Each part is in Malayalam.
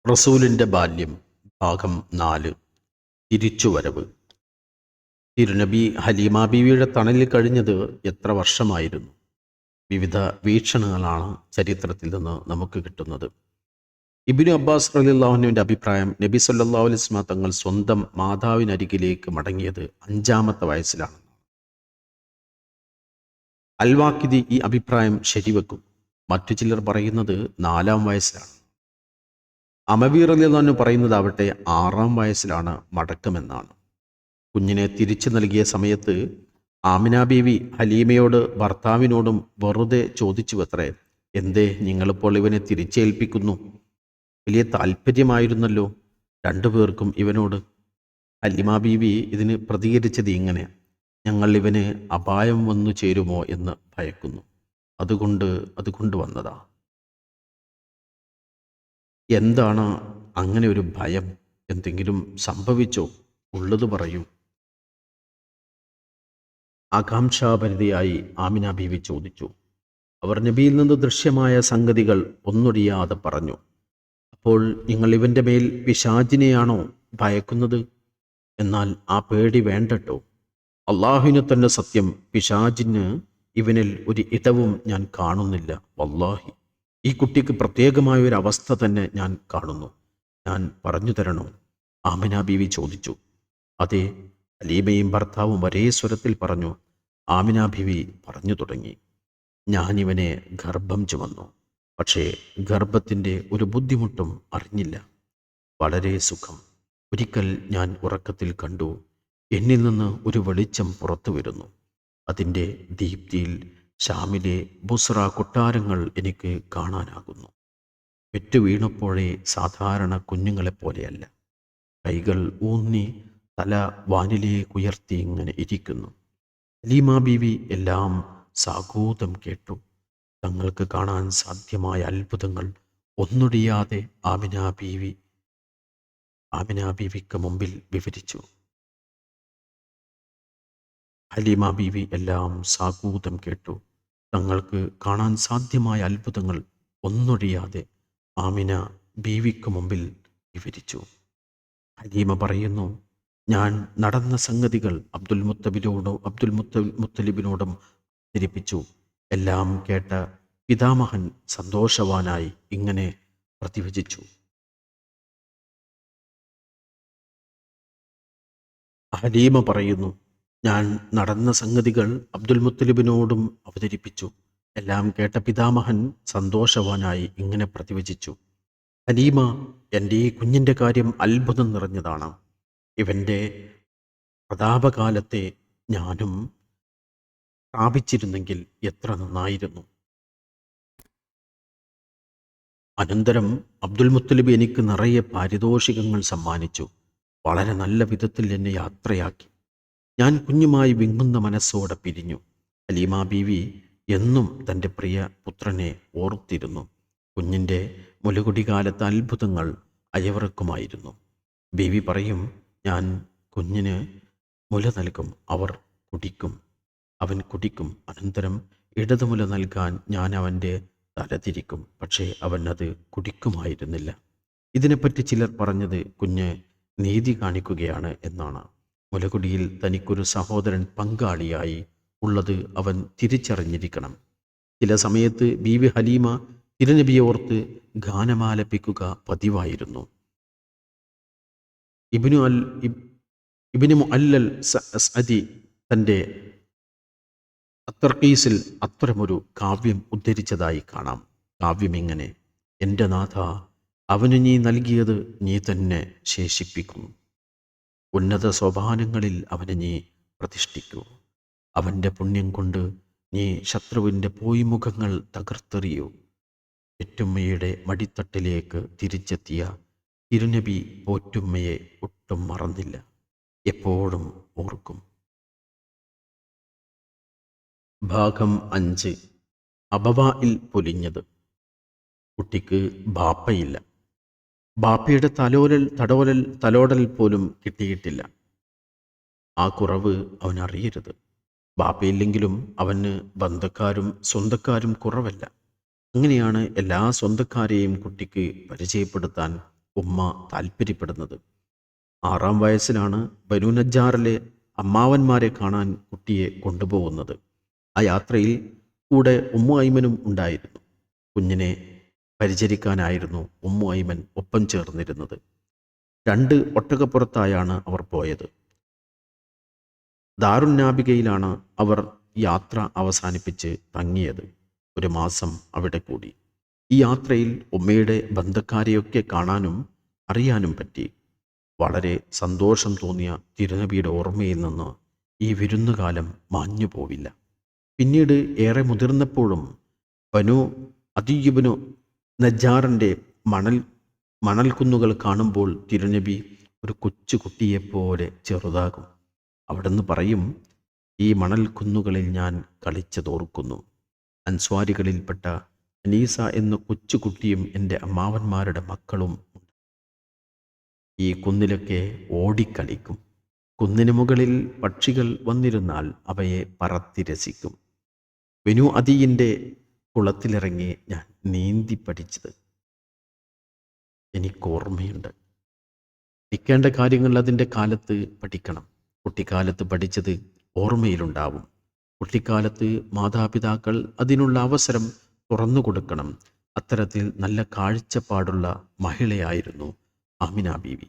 റസൂലിൻ്റെ ബാല്യം ഭാഗം 4 തിരിച്ചുവരവ്. തിരുനബി ഹലീമ ബീവിയുടെ തണലിൽ കഴിഞ്ഞത് എത്ര വർഷമായിരുന്നു? വിവിധ വീക്ഷണങ്ങളാണ് ചരിത്രത്തിൽ നിന്ന് നമുക്ക് കിട്ടുന്നത്. ഇബ്നു അബ്ബാസ് റളിയല്ലാഹുവിൻ്റെ അഭിപ്രായം, നബി സല്ലല്ലാഹു അലൈഹി വസല്ലം തങ്ങൾ സ്വന്തം മാതാവിനരികിലേക്ക് മടങ്ങിയത് 5-ാമത്തെ വയസ്സിലാണ്. അൽ-വാഖിദി ഈ അഭിപ്രായം ശരിവെക്കും. മറ്റു ചിലർ പറയുന്നത് 4-ാം വയസ്സിലാണ്. അമവി റളിയല്ലാഹു പറയുന്നതാവട്ടെ 6-ാം വയസ്സിലാണ് മടക്കമെന്നാണ്. കുഞ്ഞിനെ തിരിച്ചു നൽകിയ സമയത്ത് ആമിന ബീവി ഹലീമയോട് ഭർത്താവിനോടും വെറുതെ ചോദിച്ചുവത്രേ, എന്തേ നിങ്ങളിപ്പോൾ ഇവനെ തിരിച്ചേൽപ്പിക്കുന്നു? വലിയ താല്പര്യമായിരുന്നല്ലോ രണ്ടുപേർക്കും ഇവനോട്. ഹലീമ ബീവി ഇതിന് പ്രതികരിച്ചത് ഇങ്ങനെ: ഞങ്ങൾ ഇവന് അപായം വന്നു ചേരുമോ എന്ന് ഭയക്കുന്നു, അതുകൊണ്ട് വന്നതാ. എന്താണ് അങ്ങനെ ഒരു ഭയം? എന്തെങ്കിലും സംഭവിച്ചോ? ഉള്ളത് പറയൂ. ആകാംക്ഷാഭരിതയായി ആമിന ബീവി ചോദിച്ചു. അവർ നബിയിൽ നിന്ന് ദൃശ്യമായ സംഗതികൾ ഒന്നൊഴിയാതെ പറഞ്ഞു. അപ്പോൾ നിങ്ങൾ ഇവൻ്റെ മേൽ പിശാചിനെയാണോ ഭയക്കുന്നത്? എന്നാൽ ആ പേടി വേണ്ടട്ടോ. അള്ളാഹുവിന് തന്നെ സത്യം, പിശാചിന് ഇവനിൽ ഒരു ഇടവും ഞാൻ കാണുന്നില്ല. വല്ലാഹി, ഈ കുട്ടിക്ക് പ്രത്യേകമായ ഒരു അവസ്ഥ തന്നെ ഞാൻ കാണുന്നു. ഞാൻ പറഞ്ഞു തരണോ? ആമിന ബീവി ചോദിച്ചു. അതെ, ഹലീമയും ഭർത്താവും ഒരേ സ്വരത്തിൽ പറഞ്ഞു. ആമിന ബീവി പറഞ്ഞു തുടങ്ങി: ഞാനിവനെ ഗർഭം ചുമന്നു, പക്ഷേ ഗർഭത്തിൻ്റെ ഒരു ബുദ്ധിമുട്ടും അറിഞ്ഞില്ല. വളരെ സുഖം. ഒരിക്കൽ ഞാൻ ഉറക്കത്തിൽ കണ്ടു, എന്നിൽ നിന്ന് ഒരു വെളിച്ചം പുറത്തു വരുന്നു. അതിൻ്റെ ദീപ്തിയിൽ ഷാമിലെ ബുസ്ര കൊട്ടാരങ്ങൾ എനിക്ക് കാണാനാകുന്നു. പെറ്റു വീണപ്പോഴേ സാധാരണ കുഞ്ഞുങ്ങളെപ്പോലെയല്ല. കൈകൾ ഊന്നി തല വാനിലേക്കുയർത്തി ഇങ്ങനെ ഇരിക്കുന്നു. ഹലീമ ബീവി എല്ലാം സാഗൂതം കേട്ടു. തങ്ങൾക്ക് കാണാൻ സാധ്യമായ അത്ഭുതങ്ങൾ ഒന്നൊഴിയാതെ ആമിന ബീവിക്ക് മുമ്പിൽ വിവരിച്ചു. ഹലീമ ബീവി എല്ലാം സാഗൂതം കേട്ടു. തങ്ങൾക്ക് കാണാൻ സാധ്യമായ അത്ഭുതങ്ങൾ ഒന്നൊഴിയാതെ ആമിന ബീവിക്ക് മുമ്പിൽ വിവരിച്ചു. ഹലീമ പറയുന്നു, ഞാൻ നടന്ന സംഗതികൾ അബ്ദുൽ മുത്തലിബിനോടും ധരിപ്പിച്ചു. എല്ലാം കേട്ട പിതാമഹൻ സന്തോഷവാനായി ഇങ്ങനെ പ്രതിവചിച്ചു. ഹലീമ പറയുന്നു, ഞാൻ നടന്ന സംഗതികൾ അബ്ദുൽ മുത്തലിബിനോടും അവതരിപ്പിച്ചു. എല്ലാം കേട്ട പിതാമഹൻ സന്തോഷവാനായി ഇങ്ങനെ പ്രതിവചിച്ചു. ഹലീമ, എൻ്റെ ഈ കുഞ്ഞിൻ്റെ കാര്യം അത്ഭുതം നിറഞ്ഞതാണ്. ഇവൻ്റെ പ്രതാപകാലത്തെ ഞാനും പ്രാപിച്ചിരുന്നെങ്കിൽ എത്ര നന്നായിരുന്നു. അനന്തരം അബ്ദുൽ മുത്തലിബ് എനിക്ക് നിറയെ പാരിതോഷികങ്ങൾ സമ്മാനിച്ചു. വളരെ നല്ല വിധത്തിൽ എന്നെ യാത്രയാക്കി. ഞാൻ കുഞ്ഞുമായി വിങ്ങുന്ന മനസ്സോടെ പിരിഞ്ഞു. ഹലീമ ബീവി എന്നും തൻ്റെ പ്രിയ പുത്രനെ ഓർത്തിരുന്നു. കുഞ്ഞിൻ്റെ മുലകുടികാലത്തെ അത്ഭുതങ്ങൾ അയവറക്കുമായിരുന്നു. ബീവി പറയും, ഞാൻ കുഞ്ഞിന് മുല നൽകും, അവൻ കുടിക്കും. അനന്തരം ഇടതുമുല നൽകാൻ ഞാൻ അവൻ്റെ തലതിരിക്കും, പക്ഷേ അവൻ അത് കുടിക്കുമായിരുന്നില്ല. ഇതിനെപ്പറ്റി ചിലർ പറഞ്ഞത് കുഞ്ഞ് നീതി കാണിക്കുകയാണ് എന്നാണ്. മുലകുടിയിൽ തനിക്കൊരു സഹോദരൻ പങ്കാളിയായി ഉള്ളത് അവൻ തിരിച്ചറിഞ്ഞിരിക്കണം. ചില സമയത്ത് ബീവി ഹലീമ തിരുനബിയെ ഓർത്ത് ഗാനമാലപിക്കുക പതിവായിരുന്നു. ഇബ്നു മുഅല്ലൽ സഅദി തൻ്റെ അത്തർഖീസിൽ അത്തരമൊരു കാവ്യം ഉദ്ധരിച്ചതായി കാണാം. കാവ്യം ഇങ്ങനെ: എൻ്റെ നാഥ, അവന് നീ നൽകിയത് നീ തന്നെ ശേഷിപ്പിക്കും. ഉന്നത സോപാനങ്ങളിൽ അവനെ നീ പ്രതിഷ്ഠിക്കൂ. അവൻ്റെ പുണ്യം കൊണ്ട് നീ ശത്രുവിൻ്റെ പോയിമുഖങ്ങൾ തകർത്തെറിയൂ. പെറ്റുമ്മയുടെ മടിത്തട്ടിലേക്ക് തിരിച്ചെത്തിയ തിരുനബി പോറ്റുമ്മയെ ഒട്ടും മറന്നില്ല, എപ്പോഴും ഓർക്കും. ഭാഗം 5. അബവായിൽ പൊലിഞ്ഞത്. കുട്ടിക്ക് ബാപ്പയില്ല. ബാപ്പയുടെ തലോടൽ പോലും കിട്ടിയിട്ടില്ല. ആ കുറവ് അവനറിയരുത്. ബാപ്പയില്ലെങ്കിലും അവന് ബന്ധക്കാരും സ്വന്തക്കാരും കുറവല്ല. അങ്ങനെയാണ് എല്ലാ സ്വന്തക്കാരെയും കുട്ടിക്ക് പരിചയപ്പെടുത്താൻ ഉമ്മ താൽപ്പര്യപ്പെടുന്നത്. 6-ാം വയസ്സിലാണ് ബനൂ നജ്ജാറിലെ അമ്മാവന്മാരെ കാണാൻ കുട്ടിയെ കൊണ്ടുപോകുന്നത്. ആ യാത്രയിൽ കൂടെ ഉമ്മു ഐമനും ഉണ്ടായിരുന്നു. കുഞ്ഞിനെ പരിചരിക്കാനായിരുന്നു ഉമ്മു ഐമൻ ഒപ്പം ചേർന്നിരുന്നത്. 2 ഒട്ടകപ്പുറത്തായാണ് അവർ പോയത്. ദാറുന്നാബികയിലാണ് അവർ യാത്ര അവസാനിപ്പിച്ച് തങ്ങിയത്. 1 മാസം അവിടെ കൂടി. ഈ യാത്രയിൽ ഉമ്മയുടെ ബന്ധക്കാരെയൊക്കെ കാണാനും അറിയാനും പറ്റി. വളരെ സന്തോഷം തോന്നിയ തിരുനബിയുടെ ഓർമ്മയിൽ നിന്ന് ഈ വിരുന്നുകാലം മാഞ്ഞു പോവില്ല. പിന്നീട് ഏറെ മുതിർന്നപ്പോഴും ബനു അദിയ്യിബ്നു നജ്ജാറിൻ്റെ മണൽക്കുന്നുകൾ കാണുമ്പോൾ തിരുനബി ഒരു കൊച്ചു കുട്ടിയെപ്പോലെ ചെറുതാകും. അവിടുന്ന് പറയും, ഈ മണൽക്കുന്നുകളിൽ ഞാൻ കളിച്ചതോർക്കുന്നു. അൻസ്വാരികളിൽപ്പെട്ട അനീസ എന്ന കൊച്ചുകുട്ടിയും എൻ്റെ അമ്മാവന്മാരുടെ മക്കളും ഈ കുന്നിലൊക്കെ ഓടിക്കളിക്കും. കുന്നിന് മുകളിൽ പക്ഷികൾ വന്നിരുന്നാൽ അവയെ പറത്തി രസിക്കും. ബനു അദിയിൻ്റെ കുളത്തിലിറങ്ങി ഞാൻ നീന്തി പഠിച്ചത് എനിക്കോർമ്മയുണ്ട്. പഠിക്കേണ്ട കാര്യങ്ങൾ അതിൻ്റെ കാലത്ത് പഠിക്കണം. കുട്ടിക്കാലത്ത് പഠിച്ചത് ഓർമ്മയിലുണ്ടാവും. കുട്ടിക്കാലത്ത് മാതാപിതാക്കൾ അതിനുള്ള അവസരം തുറന്നു കൊടുക്കണം. അത്തരത്തിൽ നല്ല കാഴ്ചപ്പാടുള്ള മഹിളയായിരുന്നു ആമിന ബീവി.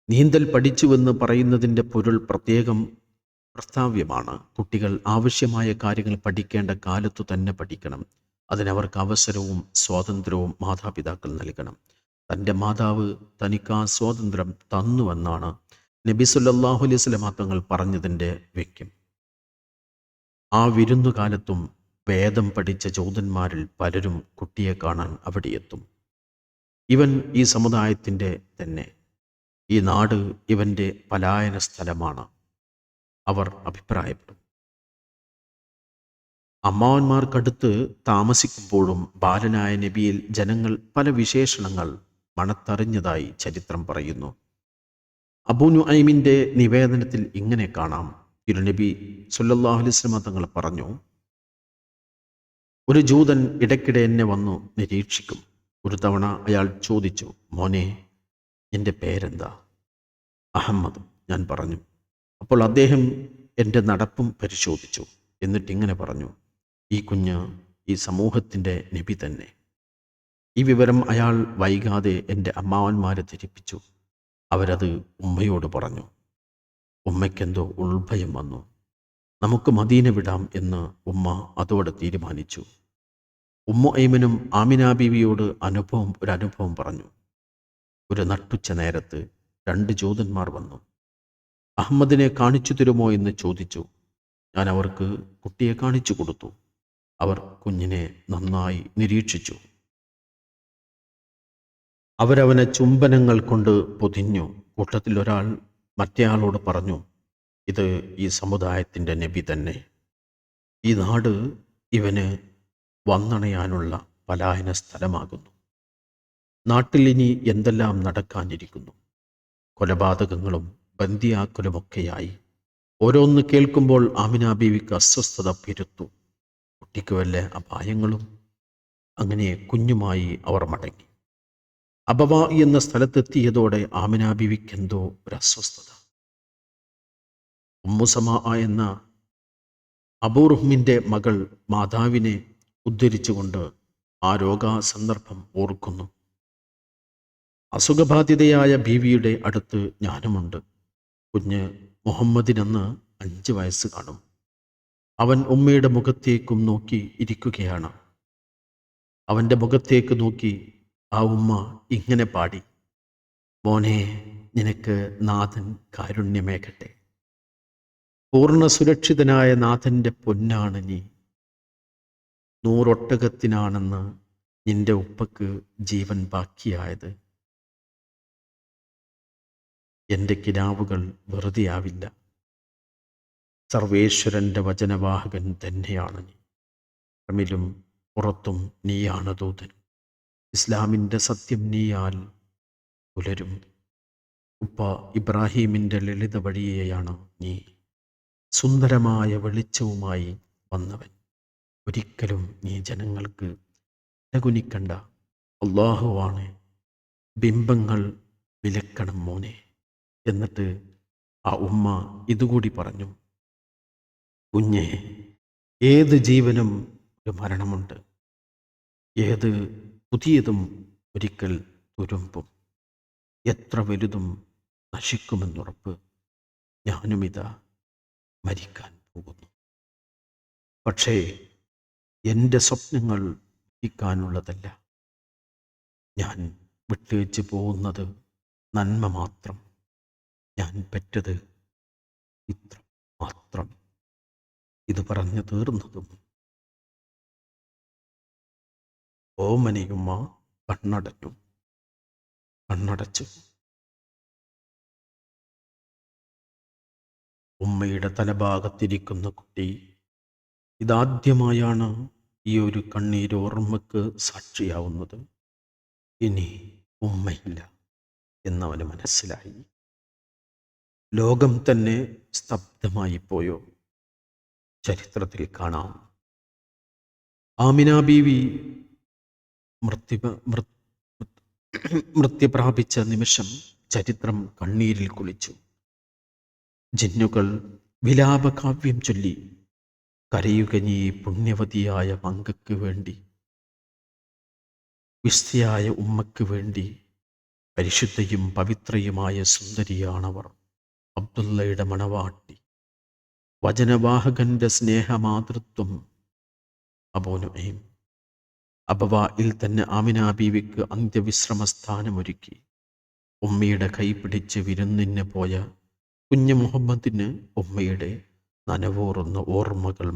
നീന്തൽ പഠിച്ചുവെന്ന് പറയുന്നതിൻ്റെ പൊരുൾ പ്രത്യേകം പ്രസ്താവ്യമാണ്. കുട്ടികൾ ആവശ്യമായ കാര്യങ്ങൾ പഠിക്കേണ്ട കാലത്തു തന്നെ പഠിക്കണം. അതിനവർക്ക് അവസരവും സ്വാതന്ത്ര്യവും മാതാപിതാക്കൾ നൽകണം. തൻ്റെ മാതാവ് തനിക്ക് ആ സ്വാതന്ത്ര്യം തന്നുവെന്നാണ് നബി സല്ലല്ലാഹു അലൈഹി വസല്ലം തങ്ങൾ പറഞ്ഞതിൻ്റെ വ്യക്യം. ആ വിരുന്നുകാലത്തും വേദം പഠിച്ച ജൂതന്മാരിൽ പലരും കുട്ടിയെ കാണാൻ അവിടെ എത്തും. ഇവൻ ഈ സമുദായത്തിൻ്റെ തന്നെ, ഈ നാട് ഇവൻ്റെ പലായന സ്ഥലമാണ് അവർ അഭിപ്രായപ്പെടും. അമ്മാവന്മാർക്കടുത്ത് താമസിക്കുമ്പോഴും ബാലനായ നബിയിൽ ജനങ്ങൾ പല വിശേഷണങ്ങൾ മണത്തറിഞ്ഞതായി ചരിത്രം പറയുന്നു. അബൂ നുഐമിൻ്റെ നിവേദനത്തിൽ ഇങ്ങനെ കാണാം. തിരുനബി സല്ലല്ലാഹു അലൈഹി വസല്ലം തങ്ങൾ പറഞ്ഞു, ഒരു ജൂതൻ ഇടയ്ക്കിടെ എന്നെ വന്നു നിരീക്ഷിക്കും. ഒരു തവണ അയാൾ ചോദിച്ചു, മോനെ, എൻ്റെ പേരെന്താ? അഹമ്മദ്, ഞാൻ പറഞ്ഞു. അപ്പോൾ അദ്ദേഹം എൻ്റെ നടപ്പും പരിശോധിച്ചു. എന്നിട്ടിങ്ങനെ പറഞ്ഞു, ഈ കുഞ്ഞ് ഈ സമൂഹത്തിൻ്റെ നബി തന്നെ. ഈ വിവരം അയാൾ വൈകാതെ എൻ്റെ അമ്മാവന്മാരെ ധരിപ്പിച്ചു. അവരത് ഉമ്മയോട് പറഞ്ഞു. ഉമ്മയ്ക്കെന്തോ ഉൾഭയം വന്നു. നമുക്ക് മദീന വിടാം എന്ന് ഉമ്മ അതോടെ തീരുമാനിച്ചു. ഉമ്മു ഐമനും ആമിന ബീവിയോട് ഒരു അനുഭവം പറഞ്ഞു. ഒരു നട്ടുച്ച നേരത്ത് 2 ജൂതന്മാർ വന്നു. അഹമ്മദിനെ കാണിച്ചു തരുമോ എന്ന് ചോദിച്ചു. ഞാൻ അവർക്ക് കുട്ടിയെ കാണിച്ചു കൊടുത്തു. അവർ കുഞ്ഞിനെ നന്നായി നിരീക്ഷിച്ചു. അവരവനെ ചുംബനങ്ങൾ കൊണ്ട് പൊതിഞ്ഞു. കൂട്ടത്തിൽ ഒരാൾ മറ്റേയാളോട് പറഞ്ഞു, ഇത് ഈ സമുദായത്തിൻ്റെ നബി തന്നെ. ഈ നാട് ഇവന് വന്നണയാനുള്ള പലായന സ്ഥലമാകുന്നു. നാട്ടിൽ ഇനി എന്തെല്ലാം നടക്കാനിരിക്കുന്നു. കൊലപാതകങ്ങളും ബന്ദിയാക്കലുമൊക്കെയായി. ഓരോന്ന് കേൾക്കുമ്പോൾ ആമിന ബീവിക്ക് അസ്വസ്ഥത പെരുത്തു. കുട്ടിക്ക് വല്ല അപായങ്ങളും? അങ്ങനെ കുഞ്ഞുമായി അവർ മടങ്ങി. അബവ എന്ന സ്ഥലത്തെത്തിയതോടെ ആമിന ബീവിക്ക് എന്തോ ഒരു അസ്വസ്ഥത. ഉമ്മു സമാ എന്ന അബൂറുഹ്മിൻ്റെ മകൾ മാതാവിനെ ഉദ്ധരിച്ചുകൊണ്ട് ആ രോഗസന്ദർഭം ഓർക്കുന്നു. അസുഖബാധിതയായ ബീവിയുടെ അടുത്ത് ഞാനുമുണ്ട്. കുഞ്ഞ് മുഹമ്മദിനെന്ന് 5 വയസ്സ് കാണും. അവൻ ഉമ്മയുടെ മുഖത്തേക്കും നോക്കി ഇരിക്കുകയാണ്. അവൻ്റെ മുഖത്തേക്ക് നോക്കി ആ ഉമ്മ ഇങ്ങനെ പാടി, മോനെ, നിനക്ക് നാഥൻ കാരുണ്യമേകട്ടെ. പൂർണ്ണ സുരക്ഷിതനായ നാഥൻ്റെ പൊന്നാണ് നീ. 100 ഒട്ടകത്തിനാണെന്ന് നിന്റെ ഉപ്പക്ക് ജീവൻ ബാക്കിയായത്. എൻ്റെ കിനാവുകൾ വെറുതെയാവില്ല. സർവേശ്വരൻ്റെ വചനവാഹകൻ തന്നെയാണ് നീ. അകമിലും പുറത്തും നീയാണ് ദൂതൻ. ഇസ്ലാമിൻ്റെ സത്യം നീയാൽ പുലരും. ഉപ്പ ഇബ്രാഹീമിൻ്റെ ലളിത വഴിയെയാണ് നീ. സുന്ദരമായ വെളിച്ചവുമായി വന്നവൻ. ഒരിക്കലും നീ ജനങ്ങൾക്ക് തലകുനിക്കണ്ട. അല്ലാഹുവാണ് ബിംബങ്ങൾ വിലക്കണം മോനെ. എന്നിട്ട് ആ ഉമ്മ ഇതുകൂടി പറഞ്ഞു, കുഞ്ഞെ, ഏത് ജീവനും ഒരു മരണമുണ്ട്. ഏത് പുതിയതും ഒരിക്കൽ തുരുമ്പും. എത്ര വലുതും നശിക്കുമെന്നുറപ്പ്. ഞാനുമിതാ മരിക്കാൻ പോകുന്നു. പക്ഷേ എൻ്റെ സ്വപ്നങ്ങൾ മരിക്കാനുള്ളതല്ല. ഞാൻ വിട്ടേച്ച് പോകുന്നത് നന്മ മാത്രം. ഞാൻ പെറ്റത് ഇത്ര മാത്രം. ഇത് പറഞ്ഞു തീർന്നതും ഓമനയുമ്മ കണ്ണടച്ചു. ഉമ്മയുടെ തലഭാഗത്തിരിക്കുന്ന കുട്ടി ഇതാദ്യമായാണ് ഈ ഒരു കണ്ണീരോർമ്മക്ക് സാക്ഷിയാവുന്നത്. ഇനി ഉമ്മയില്ല എന്നവന് മനസ്സിലായി. ലോകം തന്നെ സ്തബ്ധമായിപ്പോയോ? ചരിത്രത്തിൽ കാണാം, ആമിന ബീവി മൃത്യു പ്രാപിച്ച നിമിഷം ചരിത്രം കണ്ണീരിൽ കുളിച്ചു. ജിന്നുകൾ വിലാപകാവ്യം ചൊല്ലി, കരയുക നീ പുണ്യവതിയായ മങ്കയ്ക്ക് വേണ്ടി, വിസ്തയായ ഉമ്മയ്ക്ക് വേണ്ടി. പരിശുദ്ധയും പവിത്രയുമായ സുന്ദരിയാണവർ, അബ്ദുള്ളയുടെ മണവാട്ടി, വചനവാഹകന്റെ സ്നേഹമാതൃത്വം. അബൂ നുഈം അബവായിൽ തന്നെ ആമിന ബീവിക്ക് അന്ത്യവിശ്രമസ്ഥാനമൊരുക്കി. ഉമ്മയുടെ കൈ പിടിച്ച് വിരുന്നിന് പോയ കുഞ്ഞു മുഹമ്മദിന് ഉമ്മയുടെ നനവൂറുന്ന ഓർമ്മകൾ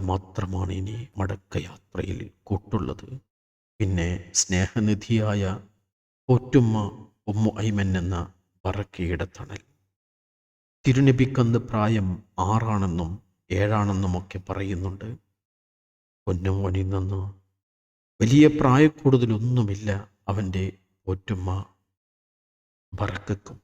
മാത്രമാണ് ഇനി മടക്കയാത്രയിൽ കൂട്ടുള്ളത്. പിന്നെ സ്നേഹനിധിയായ പോറ്റുമ്മ ഉമ്മു ഐമൻ എന്ന ബറക്കയുടെ തണൽ. തിരുനബിക്കന്ന് പ്രായം 6 7 പറയുന്നുണ്ട്. പൊന്നുമോനിൽ നിന്ന് വലിയ പ്രായക്കൂടുതലൊന്നുമില്ല അവൻ്റെ പോറ്റുമ്മ ബറക്കക്കും.